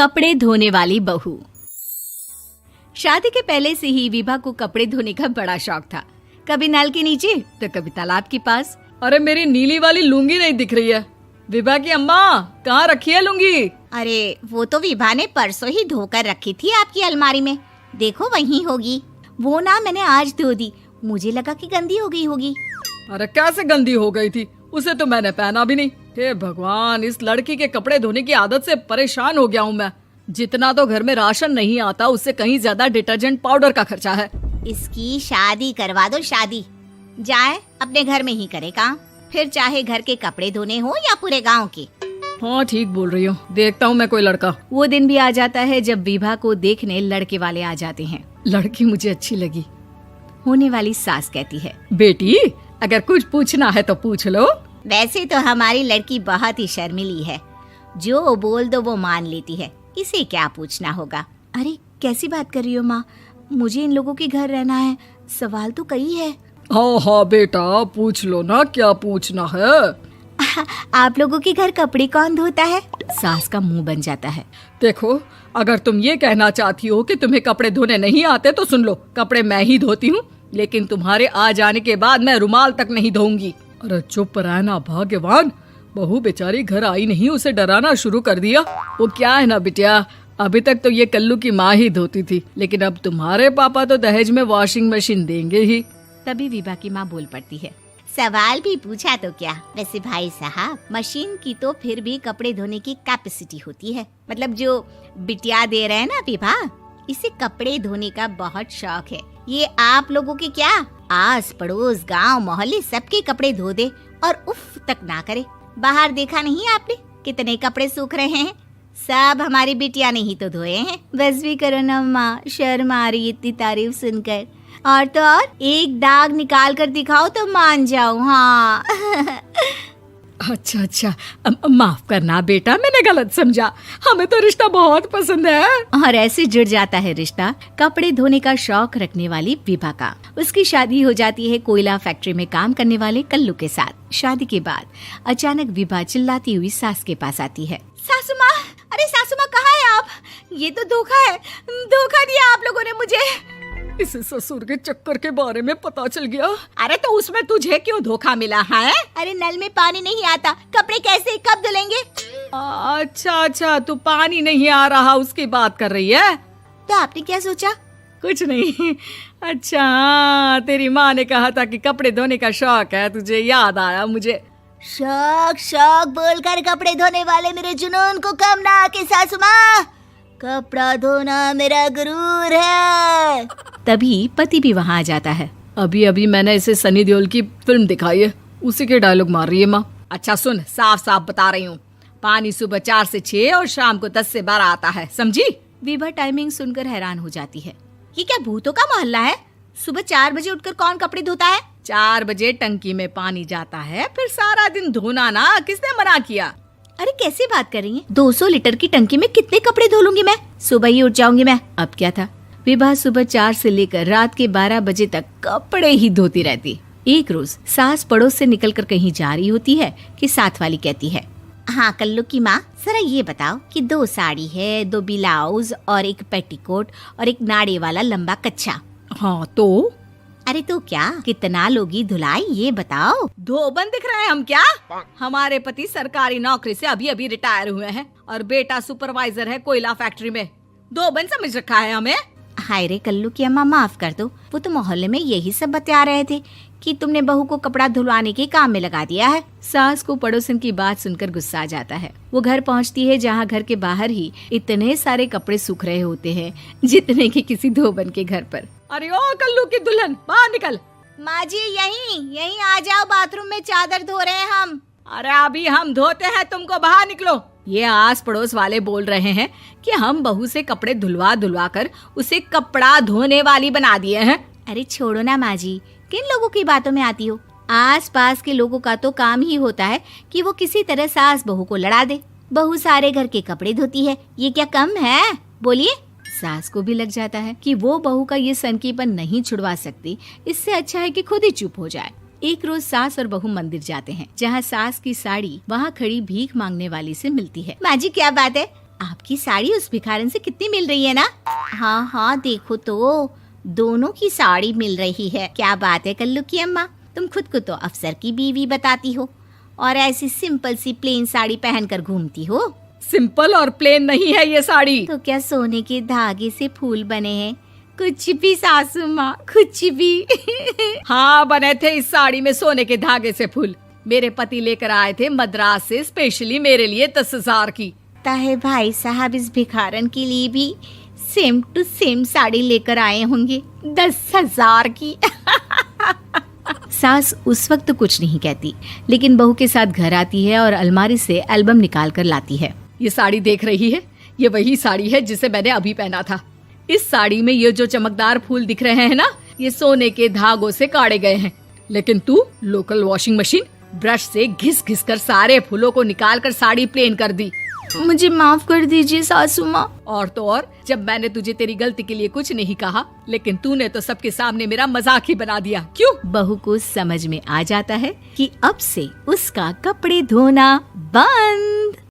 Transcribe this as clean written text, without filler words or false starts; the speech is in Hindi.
कपड़े धोने वाली बहू। शादी के पहले से ही विभा को कपड़े धोने का बड़ा शौक था। कभी नल के नीचे तो कभी तालाब के पास। अरे मेरी नीली वाली लुंगी नहीं दिख रही है। विभा की अम्मा कहाँ रखी है लुंगी? अरे वो तो विभा ने परसों ही धोकर रखी थी आपकी अलमारी में, देखो वहीं होगी। वो ना मैंने आज धो दी, मुझे लगा कि गंदी हो गई होगी। अरे कैसे गंदी हो गई थी, उसे तो मैंने पहना भी नहीं। हे भगवान, इस लड़की के कपड़े धोने की आदत से परेशान हो गया हूँ मैं। जितना तो घर में राशन नहीं आता उससे कहीं ज्यादा डिटर्जेंट पाउडर का खर्चा है। इसकी शादी करवा दो, शादी जाए अपने घर में ही करे काम, फिर चाहे घर के कपड़े धोने हो या पूरे गांव के। हाँ ठीक बोल रही हूँ, देखता हूँ मैं कोई लड़का। वो दिन भी आ जाता है जब विभा को देखने लड़के वाले आ जाते हैं। लड़की मुझे अच्छी लगी। होने वाली सास कहती है, बेटी अगर कुछ पूछना है तो पूछ लो। वैसे तो हमारी लड़की बहुत ही शर्मीली है, जो बोल दो वो मान लेती है, इसे क्या पूछना होगा। अरे कैसी बात कर रही हो माँ, मुझे इन लोगों के घर रहना है, सवाल तो कई है। हाँ हाँ बेटा पूछ लो ना, क्या पूछना है। आप लोगों के घर कपड़े कौन धोता है? सास का मुंह बन जाता है। देखो अगर तुम ये कहना चाहती हो कि तुम्हें कपड़े धोने नहीं आते तो सुन लो, कपड़े मैं ही धोती हूँ, लेकिन तुम्हारे आ जाने के बाद मैं रुमाल तक नहीं धोऊंगी। अरे चुप रहना भाग्यवान, बहू बेचारी घर आई नहीं, उसे डराना शुरू कर दिया। वो क्या है ना बिटिया, अभी तक तो ये कल्लू की माँ ही धोती थी, लेकिन अब तुम्हारे पापा तो दहेज में वॉशिंग मशीन देंगे ही। तभी विभा की माँ बोल पड़ती है, सवाल भी पूछा तो क्या। वैसे भाई साहब, मशीन की तो फिर भी कपड़े धोने की कैपेसिटी होती है। मतलब जो बिटिया दे रहे हैं ना विभा, इसे कपड़े धोने का बहुत शौक है। ये आप लोगों के क्या, आस पड़ोस गांव मोहल्ले सबके कपड़े धो दे और उफ तक ना करे। बाहर देखा नहीं आपने कितने कपड़े सूख रहे हैं, सब हमारी बिटिया ने ही तो धोए हैं। बस भी करो ना माँ, शर्म आ रही इतनी तारीफ सुनकर। और तो और एक दाग निकाल कर दिखाओ तो मान जाओ। हाँ अच्छा माफ करना बेटा, मैंने गलत समझा, हमें तो रिश्ता बहुत पसंद है। और ऐसे जुड़ जाता है रिश्ता कपड़े धोने का शौक रखने वाली विभा का। उसकी शादी हो जाती है कोयला फैक्ट्री में काम करने वाले कल्लू के साथ। शादी के बाद अचानक विभा चिल्लाती हुई सास के पास आती है। सासू माँ, अरे सासू माँ कहाँ है आप? ये तो धोखा है, धोखा दिया आप लोगों ने मुझे। इसे ससुर के चक्कर के बारे में पता चल गया। अरे तो उसमें तुझे क्यों धोखा मिला है? अरे नल में पानी नहीं आता, कपड़े कैसे कब धुलेंगे? अच्छा तू पानी नहीं आ रहा उसकी बात कर रही है। तो आपने क्या सोचा? कुछ नहीं। अच्छा तेरी माँ ने कहा था कि कपड़े धोने का शौक है तुझे, याद आया मुझे। शौक बोलकर कपड़े धोने वाले मेरे जुनून को कम ना आके सासू माँ, कपड़ा धोना मेरा गुरूर है। तभी पति भी वहाँ आ जाता है। अभी मैंने इसे सनी देओल की फिल्म दिखाई है, उसी के डायलॉग मार रही है माँ। अच्छा सुन, साफ साफ बता रही हूँ, पानी सुबह 4 से 6 और शाम को 10 से 12 आता है, समझी? विभा टाइमिंग सुनकर हैरान हो जाती है। ये क्या भूतों का मोहल्ला है? सुबह 4 बजे उठकर कौन कपड़े धोता है? 4 बजे टंकी में पानी जाता है, फिर सारा दिन धोना ना, किसने मना किया? अरे कैसी बात कर रही हैं? 200 लीटर की टंकी में कितने कपड़े धो लूंगी मैं, सुबह ही उठ जाऊंगी मैं। अब क्या था, विभा सुबह 4 से लेकर रात के 12 बजे तक कपड़े ही धोती रहती। एक रोज सास पड़ोस से निकलकर कहीं जा रही होती है कि साथ वाली कहती है, हाँ कल्लू की माँ, जरा ये बताओ कि 2 साड़ी है, 2 ब्लाउज और एक पेटीकोट और एक नाड़े वाला लंबा कच्छा। हाँ तो? अरे तो क्या, कितना लोगी धुलाई ये बताओ। धोबन दिख रहे हैं हम क्या? हमारे पति सरकारी नौकरी से अभी रिटायर हुए हैं और बेटा सुपरवाइजर है कोयला फैक्ट्री में। धोबन समझ रखा है हमें? हाय रे कल्लू की अम्मा, माफ कर दो, वो तो मोहल्ले में यही सब बता रहे थे कि तुमने बहू को कपड़ा धुलवाने के काम में लगा दिया है। सास को पड़ोसन की बात सुनकर गुस्सा आ जाता है। वो घर पहुंचती है जहां घर के बाहर ही इतने सारे कपड़े सूख रहे होते हैं जितने कि किसी धोबन के घर पर। अरे ओ कल्लू की दुल्हन, बाहर निकल। माँ जी यहीं आ जाओ, बाथरूम में चादर धो रहे हैं हम। अरे अभी हम धोते हैं, तुमको बाहर निकलो। ये आस पड़ोस वाले बोल रहे हैं कि हम बहू से कपड़े धुलवा कर उसे कपड़ा धोने वाली बना दिए हैं। अरे छोड़ो ना माँ जी, किन लोगों की बातों में आती हो? आस पास के लोगों का तो काम ही होता है कि वो किसी तरह सास बहू को लड़ा दे। बहू सारे घर के कपड़े धोती है, ये क्या कम है? बोलिए। सास को भी लग जाता है कि वो बहू का ये सनकीपन नहीं छुड़वा सकती, इससे अच्छा है कि खुद ही चुप हो जाए। एक रोज सास और बहू मंदिर जाते हैं, जहाँ सास की साड़ी वहाँ खड़ी भीख मांगने वाली से मिलती है। माँ जी क्या बात है, आपकी साड़ी उस भिखारन से कितनी मिल रही है ना? हाँ हाँ देखो तो, दोनों की साड़ी मिल रही है। क्या बात है कल्लू की अम्मा, तुम खुद को तो अफसर की बीवी बताती हो और ऐसी सिंपल सी प्लेन साड़ी पहनकर घूमती हो। सिंपल और प्लेन नहीं है ये साड़ी। तो क्या सोने के धागे से फूल बने हैं? कुछ भी सासू माँ, कुछ भी। हाँ बने थे इस साड़ी में सोने के धागे से फूल। मेरे पति लेकर आए थे मद्रास से स्पेशली मेरे लिए 10,000 की। ताहे भाई साहब इस भिखारन के लिए भी सेम टू सेम साड़ी लेकर आए होंगे 10,000 की। सास उस वक्त तो कुछ नहीं कहती, लेकिन बहू के साथ घर आती है और अलमारी से एल्बम निकाल कर लाती है। ये साड़ी देख रही है, ये वही साड़ी है जिसे मैंने अभी पहना था। इस साड़ी में ये जो चमकदार फूल दिख रहे हैं ना, ये सोने के धागों से काटे गए हैं। लेकिन तू लोकल वॉशिंग मशीन ब्रश से घिस घिस कर सारे फूलों को निकाल कर साड़ी प्लेन कर दी। मुझे माफ कर दीजिए सासू माँ। और तो और, जब मैंने तुझे तेरी गलती के लिए कुछ नहीं कहा, लेकिन तूने तो सबके सामने मेरा मजाक ही बना दिया। क्यों? बहू को समझ में आ जाता है कि अब से उसका कपड़े धोना बंद।